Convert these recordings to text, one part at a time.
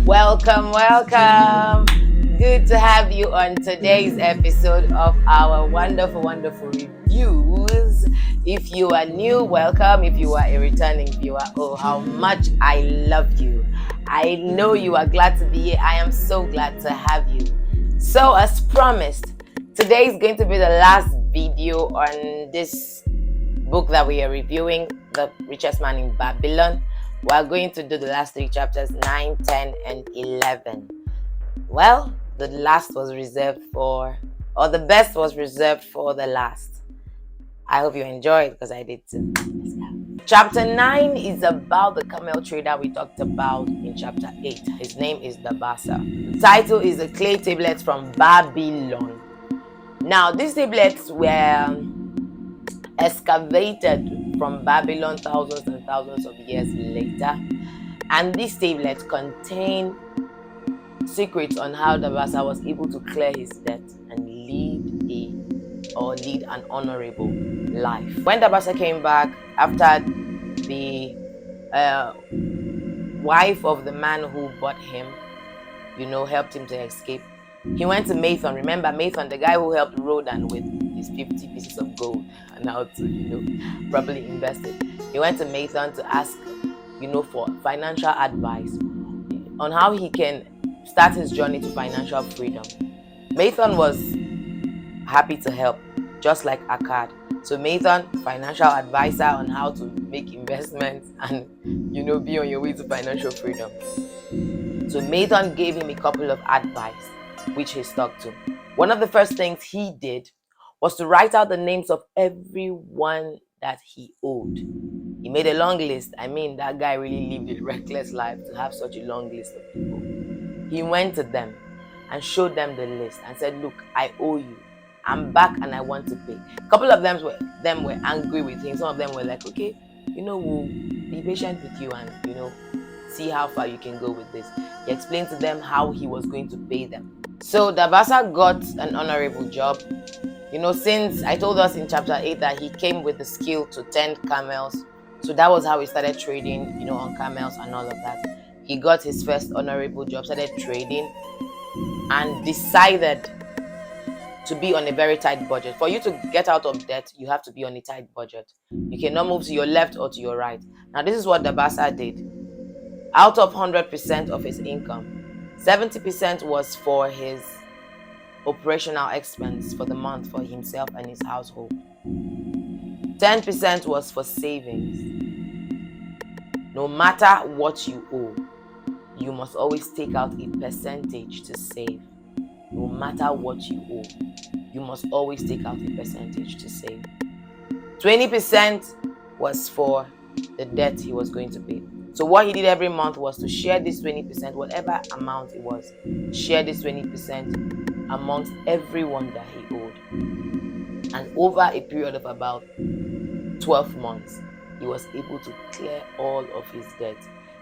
Welcome, welcome. Good to have you on today's episode of our wonderful, wonderful reviews. If you are new, welcome. If you are a returning viewer, oh, how much I love you. I know you are glad to be here. I am so glad to have you. So, as promised, today is going to be the last video on this book that we are reviewing, The Richest Man in Babylon. We are going to do the last three chapters, 9, 10, and 11. Well, the last was reserved for, or the best was reserved for the last. I hope you enjoyed because I did too. Let's go. Chapter 9 is about the camel trader we talked about in chapter 8. His name is Dabasa. The title is The Clay Tablets from Babylon. Now, these tablets were excavated from Babylon thousands and thousands of years later, and these tablets contain secrets on how Dabasa was able to clear his debt and lead an honorable life. When Dabasa came back after the wife of the man who bought him, helped him to escape, he went to Mathan. Remember Mathan, the guy who helped Rodan with his 50 pieces of gold and how to, properly invest it. He went to Mathan to ask, for financial advice on how he can start his journey to financial freedom. Mathan was happy to help, just like Akkad. So Mathan, financial advisor on how to make investments and, be on your way to financial freedom. So Mathan gave him a couple of advice, which he stuck to. One of the first things he did was to write out the names of everyone that he owed. He made a long list. I mean, that guy really lived a reckless life to have such a long list of people. He went to them and showed them the list and said, look, I owe you. I'm back and I want to pay. A couple of them were angry with him. Some of them were like, okay, we'll be patient with you and, see how far you can go with this. He explained to them how he was going to pay them. So Dabasa got an honorable job. Since I told us in chapter 8 that he came with the skill to tend camels. So that was how he started trading, on camels and all of that. He got his first honorable job, started trading, and decided to be on a very tight budget. For you to get out of debt, you have to be on a tight budget. You cannot move to your left or to your right. Now, this is what Dabasa did. Out of 100% of his income, 70% was for his operational expense for the month for himself and his household. 10% was for savings. No matter what you owe, you must always take out a percentage to save. No matter what you owe, you must always take out a percentage to save. 20% was for the debt he was going to pay. So what he did every month was to share this 20%, whatever amount it was, share this 20% amongst everyone that he owed. And over a period of about 12 months, he was able to clear all of his debt.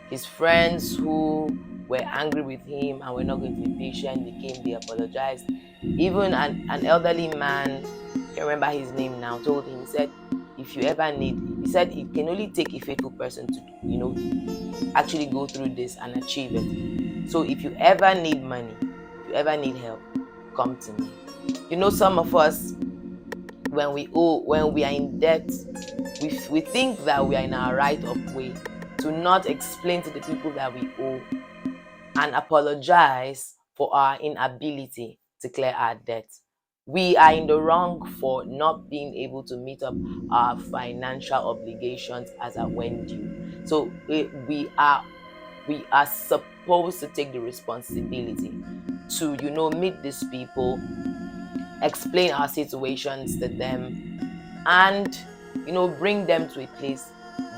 His friends who were angry with him and were not going to be patient, they apologized. Even an elderly man, I can't remember his name now, told him, he said, if you ever need, he said it can only take a faithful person to, actually go through this and achieve it. So if you ever need money, if you ever need help, come to me. Some of us, when we are in debt, we think that we are in our right of way to not explain to the people that we owe and apologize for our inability to clear our debt. We are in the wrong for not being able to meet up our financial obligations as at when due. So we are supposed to take the responsibility to meet these people, explain our situations to them, and bring them to a place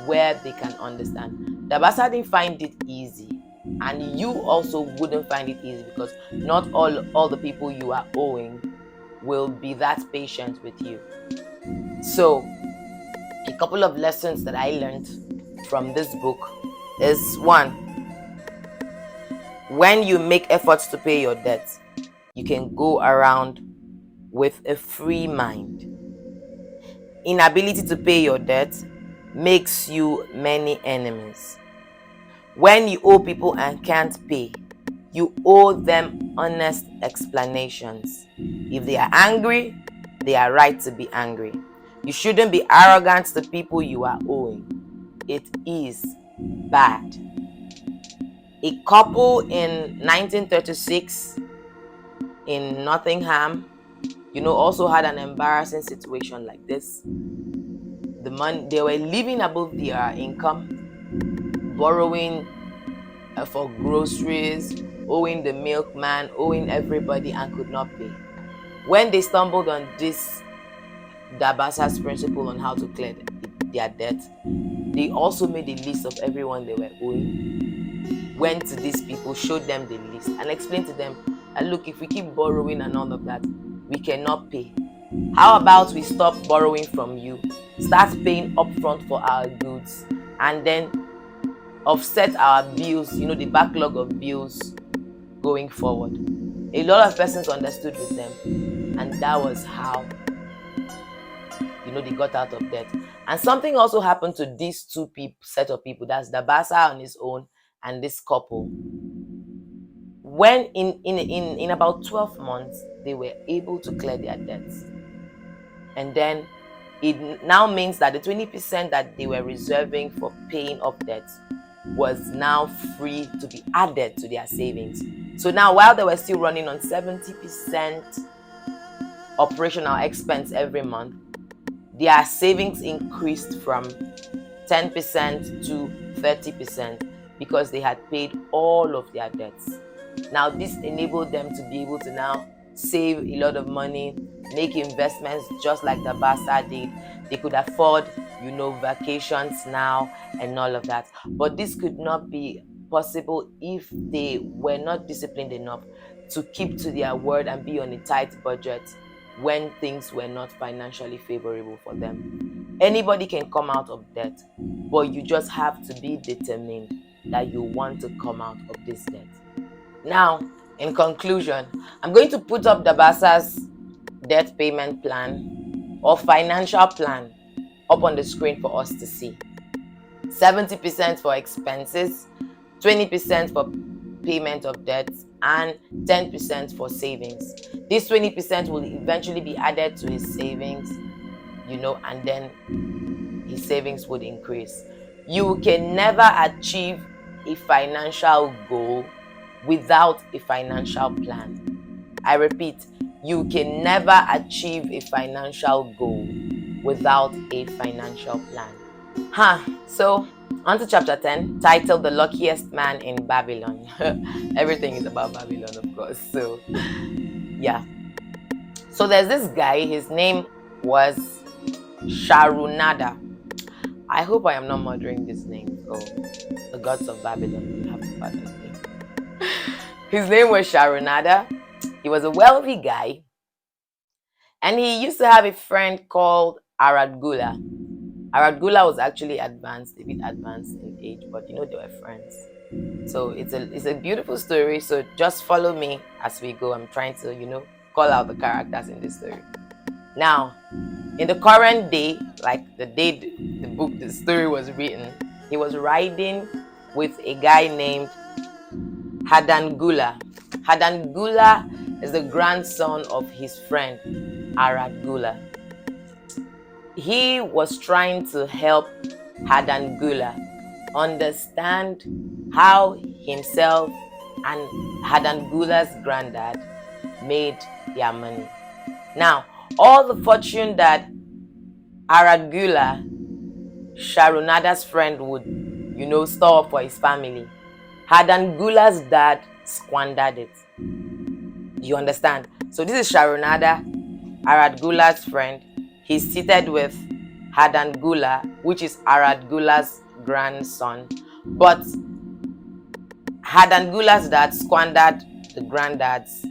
where they can understand. Dabasa didn't find it easy, and you also wouldn't find it easy because not all the people you are owing will be that patient with you. So a couple of lessons that I learned from this book is, one, when you make efforts to pay your debts, you can go around with a free mind. Inability to pay your debt makes you many enemies. When you owe people and can't pay, You owe them honest explanations. If they are angry, they are right to be angry. You shouldn't be arrogant to people you are owing. It is bad. A couple in 1936 in Nottingham, also had an embarrassing situation like this. They were living above their income, borrowing for groceries, owing the milkman, owing everybody, and could not pay. When they stumbled on this Dabasa's principle on how to clear their debt, they also made a list of everyone they were owing, went to these people, showed them the list, and explained to them that, look, if we keep borrowing and all of that, we cannot pay. How about we stop borrowing from you, start paying upfront for our goods, and then offset our bills, the backlog of bills going forward. A lot of persons understood with them, and that was how they got out of debt. And something also happened to these two set of people. That's Dabasa on his own and this couple. When in about 12 months, they were able to clear their debts. And then it now means that the 20% that they were reserving for paying off debts was now free to be added to their savings. So now, while they were still running on 70% operational expense every month, their savings increased from 10% to 30% because they had paid all of their debts. Now, this enabled them to be able to now save a lot of money, make investments just like the Basa did. They could afford, vacations now and all of that. But this could not be possible if they were not disciplined enough to keep to their word and be on a tight budget when things were not financially favorable for them. Anybody can come out of debt, but you just have to be determined that you want to come out of this debt. Now, in conclusion, I'm going to put up Dabasa's debt payment plan or financial plan up on the screen for us to see. 70% for expenses, 20% for payment of debts, and 10% for savings. This 20% will eventually be added to his savings, and then his savings would increase. You can never achieve a financial goal without a financial plan. I repeat, you can never achieve a financial goal without a financial plan. So on to chapter 10, titled The Luckiest Man in Babylon. Everything is about Babylon, of course. So, yeah. So there's this guy, his name was Sharunada. I hope I am not murdering this name. So, the gods of Babylon, you have to pardon me. His name was Sharunada. He was a wealthy guy. And he used to have a friend called Aradgula. Aradgula was actually a bit advanced in age, but they were friends. So it's a beautiful story. So just follow me as we go. I'm trying to, call out the characters in this story. Now, in the current day, like the day the story was written, he was riding with a guy named Hadangula. Hadangula is the grandson of his friend Aradgula. He was trying to help Hadangula understand how himself and Hadangula's granddad made their money. Now, all the fortune that Aradgula, Sharunada's friend, would, store up for his family, Hadangula's dad squandered it. You understand? So this is Sharunada, Aradgula's friend. He's seated with Hadangula, which is Aradgula's grandson. But Hadangula's dad squandered the granddad's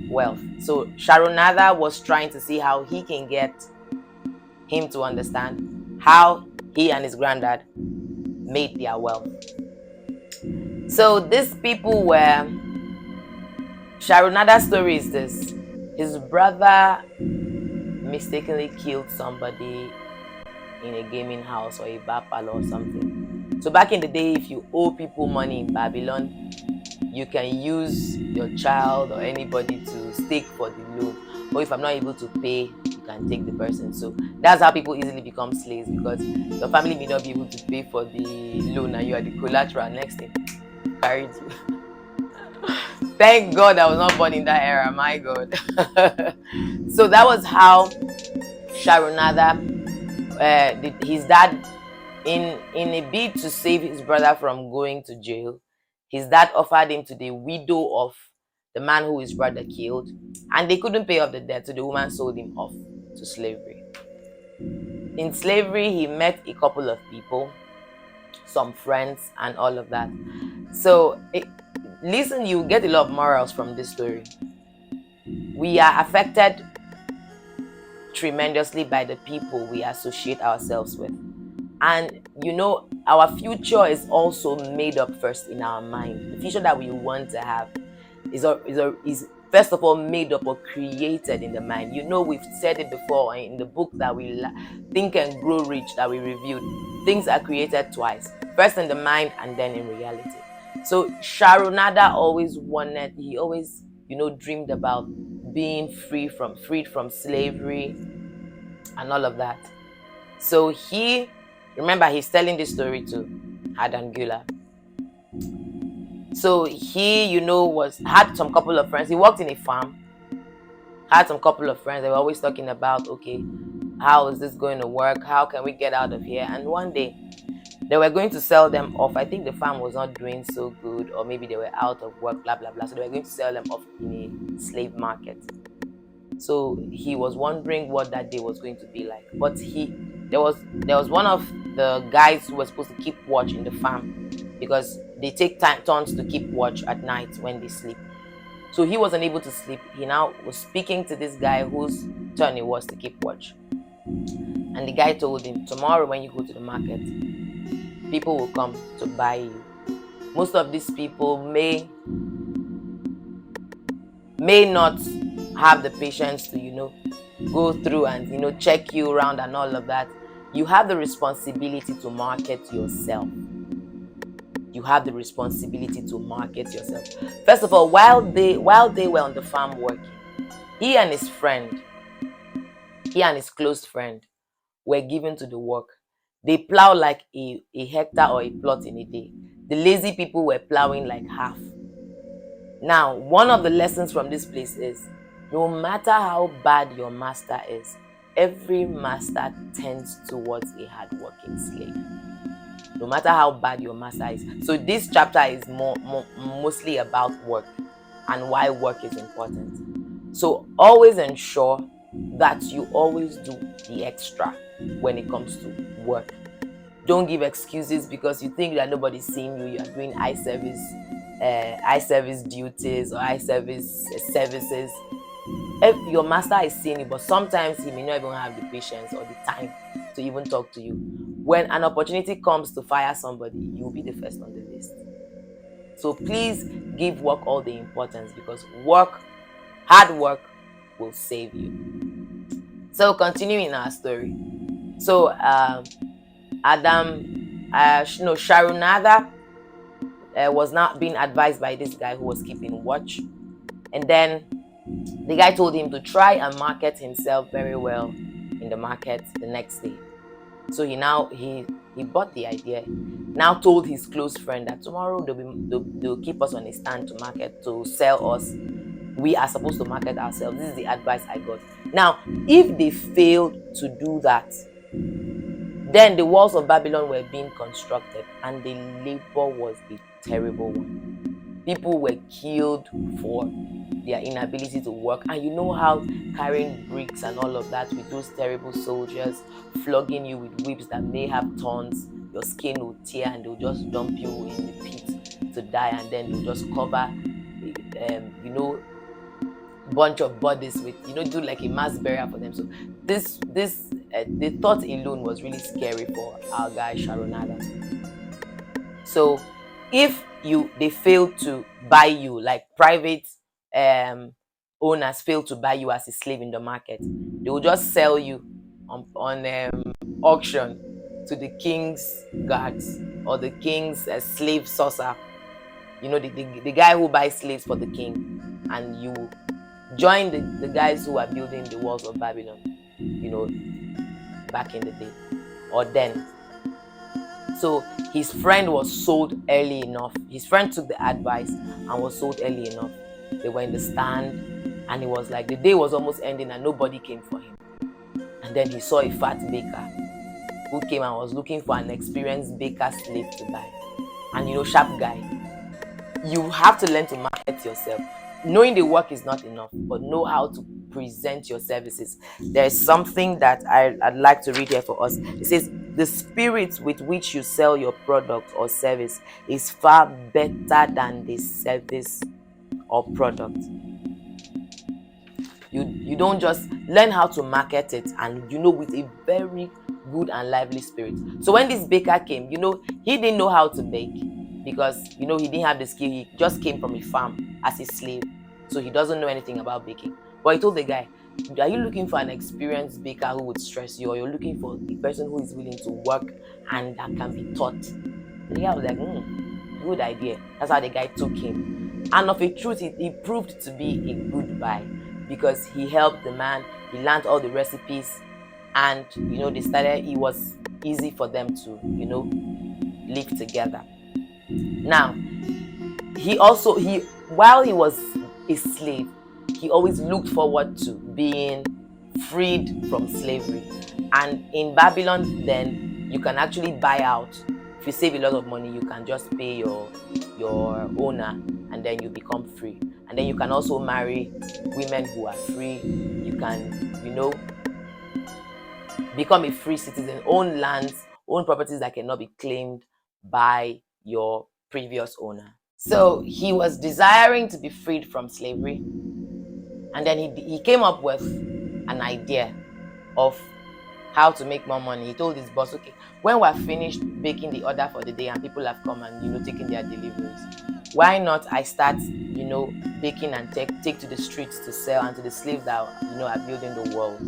wealth. So Sharunada was trying to see how he can get him to understand how he and his granddad made their wealth. So these people were... Sharunada's story is this. His brother mistakenly killed somebody in a gaming house or a bar parlor or something. So back in the day, if you owe people money in Babylon, you can use your child or anybody to stake for the loan, or if I'm not able to pay, you can take the person. So that's how people easily become slaves, because your family may not be able to pay for the loan and you are the collateral. Next thing, carried you. Thank God I was not born in that era, my God. So that was how Sharunada, his dad, in a bid to save his brother from going to jail, his dad offered him to the widow of the man who his brother killed, and they couldn't pay off the debt, so the woman sold him off to slavery. In slavery, he met a couple of people, some friends, and all of that. So, listen, you get a lot of morals from this story. We are affected tremendously by the people we associate ourselves with. And our future is also made up first in our mind. The future that we want to have is first of all made up or created in the mind. We've said it before in the book that we Think and Grow Rich that we reviewed. Things are created twice, first in the mind and then in reality. So Sharunada always dreamed about being freed from slavery and all of that. So remember, he's telling this story to Hadangula. So he, had some couple of friends. He worked in a farm, had some couple of friends. They were always talking about, okay, how is this going to work? How can we get out of here? And one day, they were going to sell them off. I think the farm was not doing so good, or maybe they were out of work, blah, blah, blah. So they were going to sell them off in a slave market. So he was wondering what that day was going to be like. But there was one of the guys who was supposed to keep watch in the farm, because they take turns to keep watch at night when they sleep. So he wasn't able to sleep. He now was speaking to this guy whose turn it was to keep watch. And the guy told him, tomorrow when you go to the market, people will come to buy you. Most of these people may not have the patience to go through and check you around and all of that. You have the responsibility to market yourself. You have the responsibility to market yourself. First of all, while they were on the farm working, he and his close friend were given to the work. They plow like a hectare or a plot in a day. The lazy people were plowing like half. Now, one of the lessons from this place is, no matter how bad your master is, every master tends towards a hardworking slave. No matter how bad your master is. So this chapter is mostly about work and why work is important. So always ensure that you always do the extra when it comes to work. Don't give excuses because you think that nobody's seeing you. You are doing eye service duties or eye service services. If your master is seeing you, but sometimes he may not even have the patience or the time to even talk to you. When an opportunity comes to fire somebody, you'll be the first on the list. So please give work all the importance, because hard work will save you. So continuing our story. So Sharunada was not being advised by this guy who was keeping watch. And then the guy told him to try and market himself very well in the market the next day. So he bought the idea. Now told his close friend that tomorrow they'll keep us on a stand to market, to sell us. We are supposed to market ourselves. This is the advice I got. Now, if they failed to do that, then the walls of Babylon were being constructed, and the labor was a terrible one. People were killed for their inability to work. And you know how carrying bricks and all of that with those terrible soldiers, flogging you with whips that may have thorns, your skin will tear and they'll just dump you in the pit to die, and then they'll just cover bunch of bodies with do like a mass burial for them. So the thought alone was really scary for our guy Sharunada. So if they fail to buy you, like private owners fail to buy you as a slave in the market, they will just sell you on auction to the king's guards or the king's slave sorcerer. the guy who buys slaves for the king, and you join the guys who are building the walls of Babylon, back in the day or then. So his friend was sold early enough. His friend took the advice and was sold early enough. They were in the stand, and it was like the day was almost ending and nobody came for him. And then he saw a fat baker who came and was looking for an experienced baker slave to buy. And sharp guy. You have to learn to market yourself. Knowing the work is not enough, but know how to present your services. There's something that I'd like to read here for us. It says, the spirit with which you sell your product or service is far better than the service or product. You don't just learn how to market it, and with a very good and lively spirit. So when this baker came, he didn't know how to bake, because he didn't have the skill. He just came from a farm as a slave, so he doesn't know anything about baking. But he told the guy, are you looking for an experienced baker who would stress you, or you're looking for a person who is willing to work and that can be taught? The guy was like, good idea. That's how the guy took him. And of a truth, he proved to be a good buy, because he helped the man. He learned all the recipes, and it was easy for them to live together. Now, while he was a slave, he always looked forward to being freed from slavery. And in Babylon, then you can actually buy out. If you save a lot of money, you can just pay your owner, and then you become free. And then you can also marry women who are free. You can, become a free citizen, own lands, own properties that cannot be claimed by your previous owner. So he was desiring to be freed from slavery. And then he came up with an idea of how to make more money. He told his boss, okay, when we're finished baking the order for the day and people have come and taking their deliveries, why not I start baking and take to the streets to sell, and to the slaves that are building the world.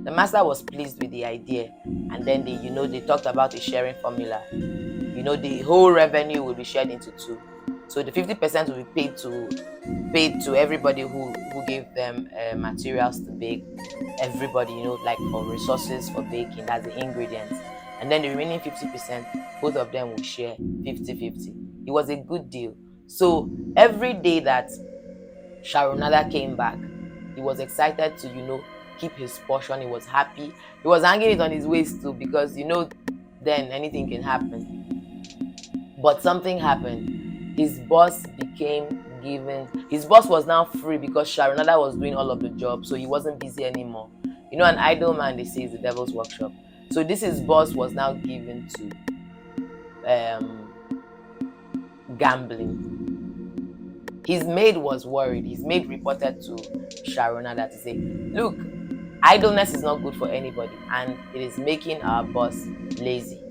The master was pleased with the idea, and then they talked about a sharing formula. The whole revenue will be shared into two. So the 50% will be paid to everybody who gave them materials to bake. Everybody, like for resources for baking, that's the ingredients. And then the remaining 50%, both of them will share 50-50. It was a good deal. So every day that Sharonada came back, he was excited to, keep his portion. He was happy. He was hanging it on his waist too, because, then anything can happen. But something happened. His boss was now free, because Sharonada was doing all of the job, so he wasn't busy anymore. An idle man, they say, is the devil's workshop. So his boss was now given to gambling. His maid was worried. His maid reported to Sharonada to say, look, idleness is not good for anybody, and it is making our boss lazy.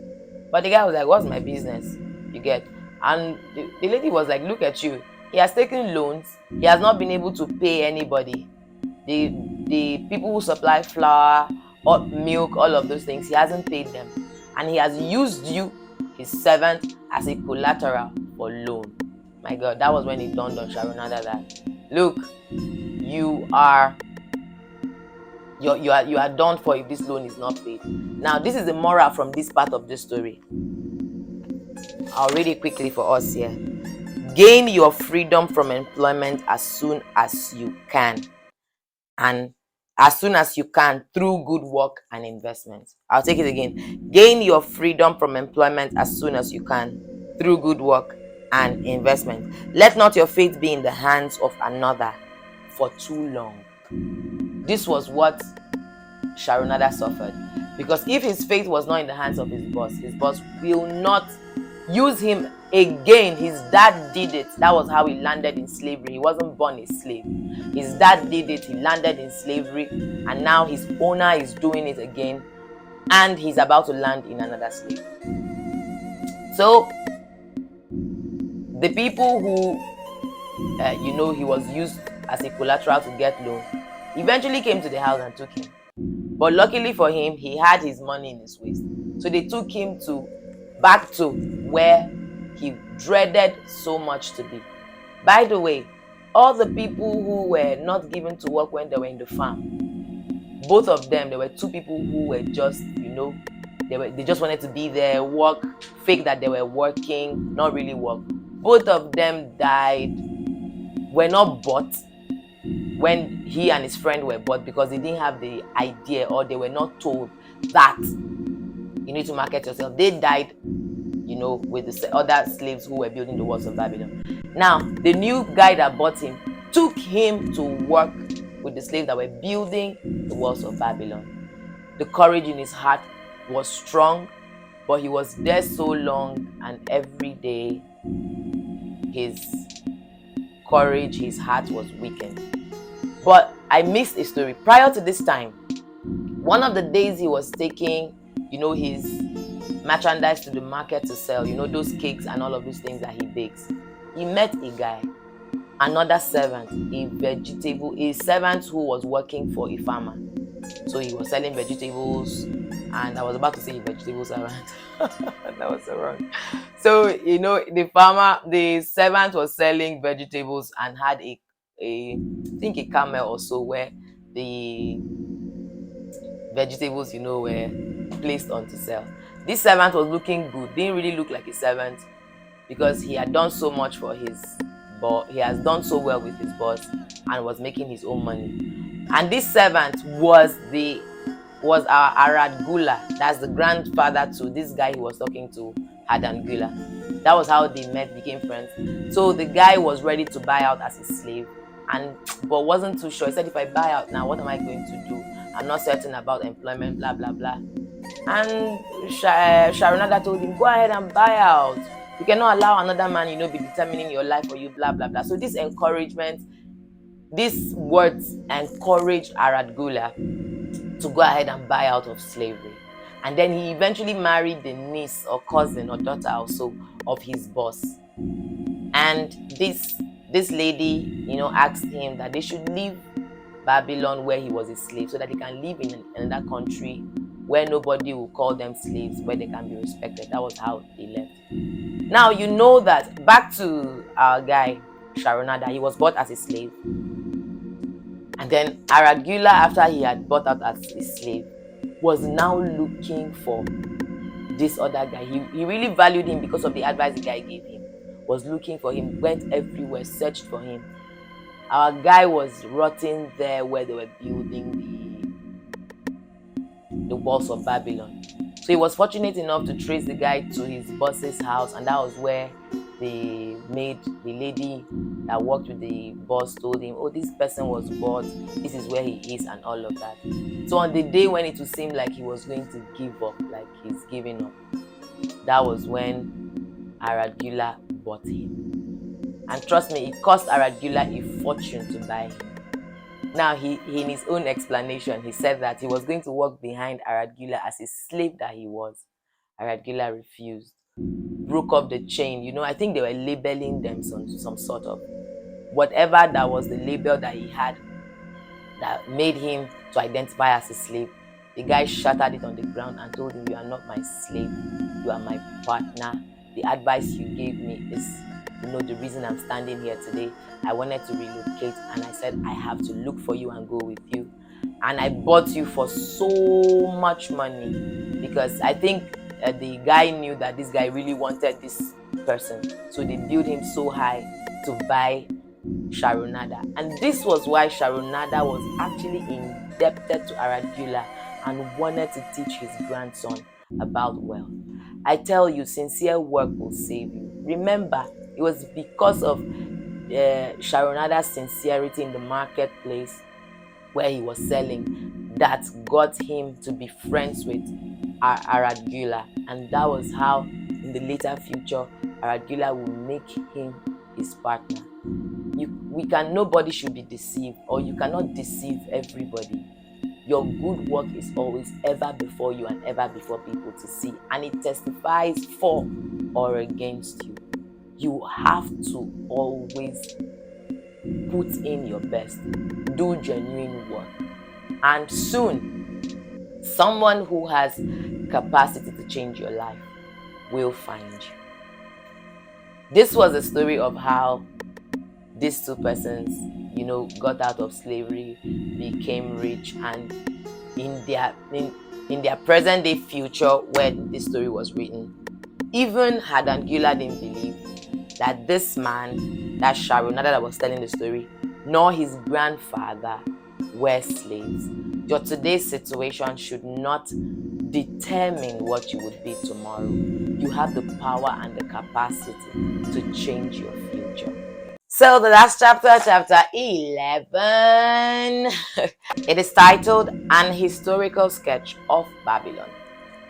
But the guy was like, what's my business? You get? And the lady was like, look at you. He has taken loans. He has not been able to pay anybody. The people who supply flour, or milk, all of those things, he hasn't paid them. And he has used you, his servant, as a collateral for loan. My God, that was when it dawned on Sharonada that, look, you are done for if this loan is not paid. Now, this is the moral from this part of the story. I'll read it quickly for us here. Gain your freedom from employment as soon as you can. And as soon as you can, through good work and investment. I'll take it again. Gain your freedom from employment as soon as you can, through good work and investment. Let not your faith be in the hands of another for too long. This was what Sharonada suffered. Because if his faith was not in the hands of his boss will not use him again. His dad did it. That was how he landed in slavery. He wasn't born a slave. His dad did it. He landed in slavery, and now his owner is doing it again, and he's about to land in another slave. So the people who he was used as a collateral to get loan eventually came to the house and took him. But luckily for him, he had his money in his waist. So they took him back to where he dreaded so much to be. By the way, all the people who were not given to work when they were in the farm, both of them, there were two people who were just, they just wanted to be there, work, fake that they were working, not really work. Both of them died, were not bought when he and his friend were bought, because they didn't have the idea, or they were not told that you need to market yourself. They died, with the other slaves who were building the walls of Babylon. Now, the new guy that bought him took him to work with the slaves that were building the walls of Babylon. The courage in his heart was strong, but he was there so long, and every day his courage, his heart was weakened. But I missed a story. Prior to this time, one of the days he was taking, his merchandise to the market to sell, those cakes and all of those things that he bakes, he met a guy, another servant, a servant who was working for a farmer. So he was selling vegetables, and I was about to say vegetable servant. That was so wrong. So, the servant was selling vegetables and had I think a camel or so, where the vegetables, were placed on to sell. This servant was looking good, didn't really look like a servant, because he had done so much for his boss. He has done so well with his boss and was making his own money. And this servant was our Arad Gula. That's the grandfather to this guy he was talking to, Hadan Gula. That was how they met, became friends. So the guy was ready to buy out as a slave, but wasn't too sure. He said, if I buy out now, what am I going to do? I'm not certain about employment, blah, blah, blah. And Sharonada told him, go ahead and buy out. You cannot allow another man, be determining your life for you, blah, blah, blah. So this encouragement, these words encouraged Arad Gula to go ahead and buy out of slavery. And then he eventually married the niece or cousin or daughter also of his boss. And this lady, asked him that they should leave Babylon, where he was a slave, so that they can live in another country where nobody will call them slaves, where they can be respected. That was how they left. Now, that back to our guy, Sharonada, he was bought as a slave. And then Arad Gula, after he had bought out as a slave, was now looking for this other guy. He really valued him because of the advice the guy gave him. Was looking for him, went everywhere, searched for him. Our guy was rotting there where they were building the walls of Babylon. So he was fortunate enough to trace the guy to his boss's house, and that was where the lady that worked with the boss told him, oh, this person was bought, this is where he is, and all of that. So on the day when it would seem like he was going to give up, like he's giving up, that was when Arad Gula bought him. And trust me, it cost Arad Gula a fortune to buy him. Now, in his own explanation, he said that he was going to work behind Arad Gula as a slave that he was. Arad Gula refused, broke up the chain. I think they were labeling them some sort of whatever that was the label that he had that made him to identify as a slave. The guy shattered it on the ground and told him, you are not my slave, you are my partner. The advice you gave me is, the reason I'm standing here today. I wanted to relocate, and I said, I have to look for you and go with you. And I bought you for so much money, because I think the guy knew that this guy really wanted this person. So they billed him so high to buy Sharonada. And this was why Sharonada was actually indebted to Arad Gula and wanted to teach his grandson about wealth. I tell you, sincere work will save you. Remember, it was because of Sharonada's sincerity in the marketplace where he was selling that got him to be friends with Arad Gula. And that was how, in the later future, Arad Gula will make him his partner. Nobody should be deceived, or you cannot deceive everybody. Your good work is always ever before you and ever before people to see, and it testifies for or against you. You have to always put in your best, do genuine work, and soon someone who has capacity to change your life will find you. This was a story of how these two persons, got out of slavery, became rich, and in their present day future, where this story was written, even had Angela didn't believe that this man, that Sharon, that was telling the story, nor his grandfather were slaves. Your today's situation should not determine what you would be tomorrow. You have the power and the capacity to change your future. So the last chapter 11, it is titled An Historical Sketch of Babylon.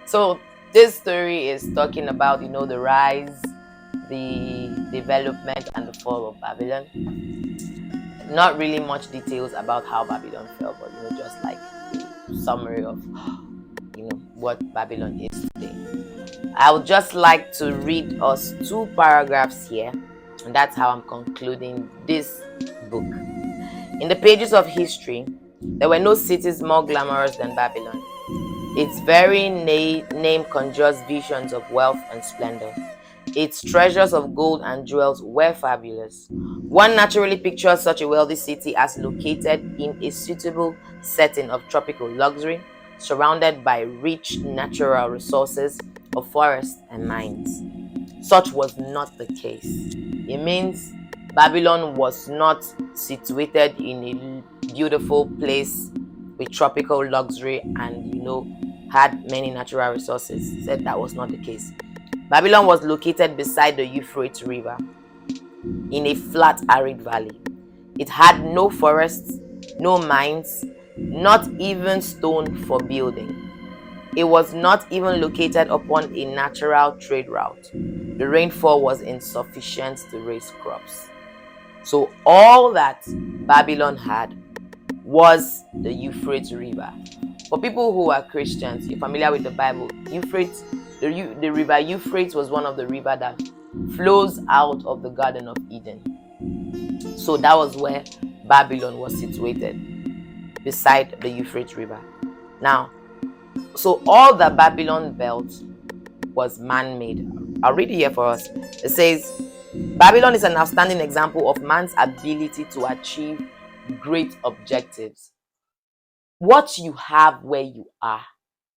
So this story is talking about, the rise, the development, and the fall of Babylon. Not really much details about how Babylon fell, but just like a summary of what Babylon is today. I would just like to read us 2 paragraphs here, and that's how I'm concluding this book. In the pages of history, there were no cities more glamorous than Babylon. Its very name conjures visions of wealth and splendor. Its treasures of gold and jewels were fabulous. One naturally pictures such a wealthy city as located in a suitable setting of tropical luxury, surrounded by rich natural resources of forests and mines. Such was not the case. It means Babylon was not situated in a beautiful place with tropical luxury and, had many natural resources. Said that was not the case. Babylon was located beside the Euphrates River in a flat, arid valley. It had no forests, no mines, not even stone for building. It was not even located upon a natural trade route. The rainfall was insufficient to raise crops. So all that Babylon had was the Euphrates River. For people who are Christians, you're familiar with the Bible, Euphrates, the river Euphrates was one of the rivers that flows out of the Garden of Eden. So that was where Babylon was situated, beside the Euphrates River. Now, so all the Babylon built was man-made. I'll read it here for us. It says, Babylon is an outstanding example of man's ability to achieve great objectives. What you have where you are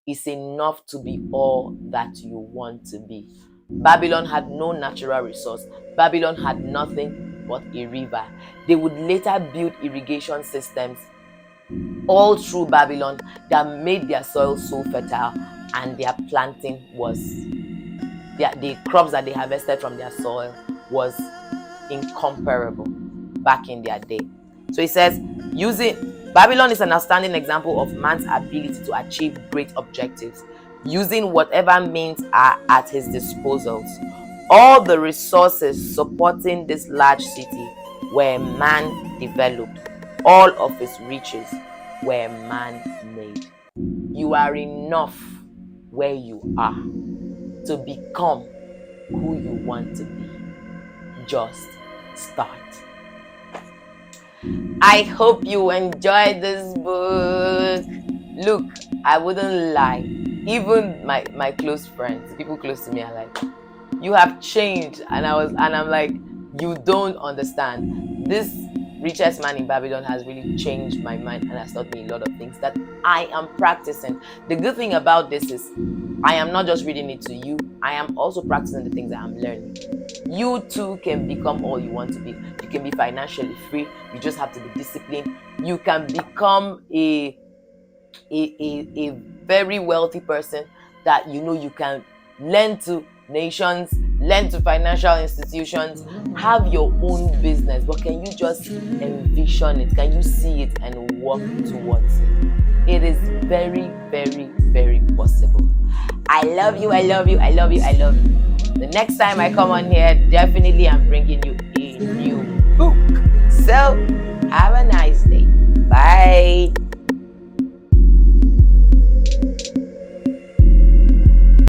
is enough to be all that you want to be. Babylon had no natural resource. Babylon had nothing but a river. They would later build irrigation systems all through Babylon that made their soil so fertile, and their planting was, the crops that they harvested from their soil was incomparable back in their day. So it says, Babylon is an outstanding example of man's ability to achieve great objectives, using whatever means are at his disposals. All the resources supporting this large city were man developed. All of its riches were man-made. You are enough where you are to become who you want to be. Just start. I hope you enjoyed this book. Look, I wouldn't lie. Even my close friends, people close to me, are like, you have changed. And I'm like, you don't understand. This richest man in Babylon has really changed my mind and has taught me a lot of things that I am practicing. The good thing about this is I am not just reading it to you, I am also practicing the things that I'm learning. You too can become all you want to be. You can be financially free. You just have to be disciplined. You can become a very wealthy person that you can lend to nations, lend to financial institutions, have your own business. But can you just envision it? Can you see it and work towards it? It is very, very, very possible. I love you, I love you, I love you, I love you. The next time I come on here, definitely I'm bringing you a new book. So, have a nice day. Bye.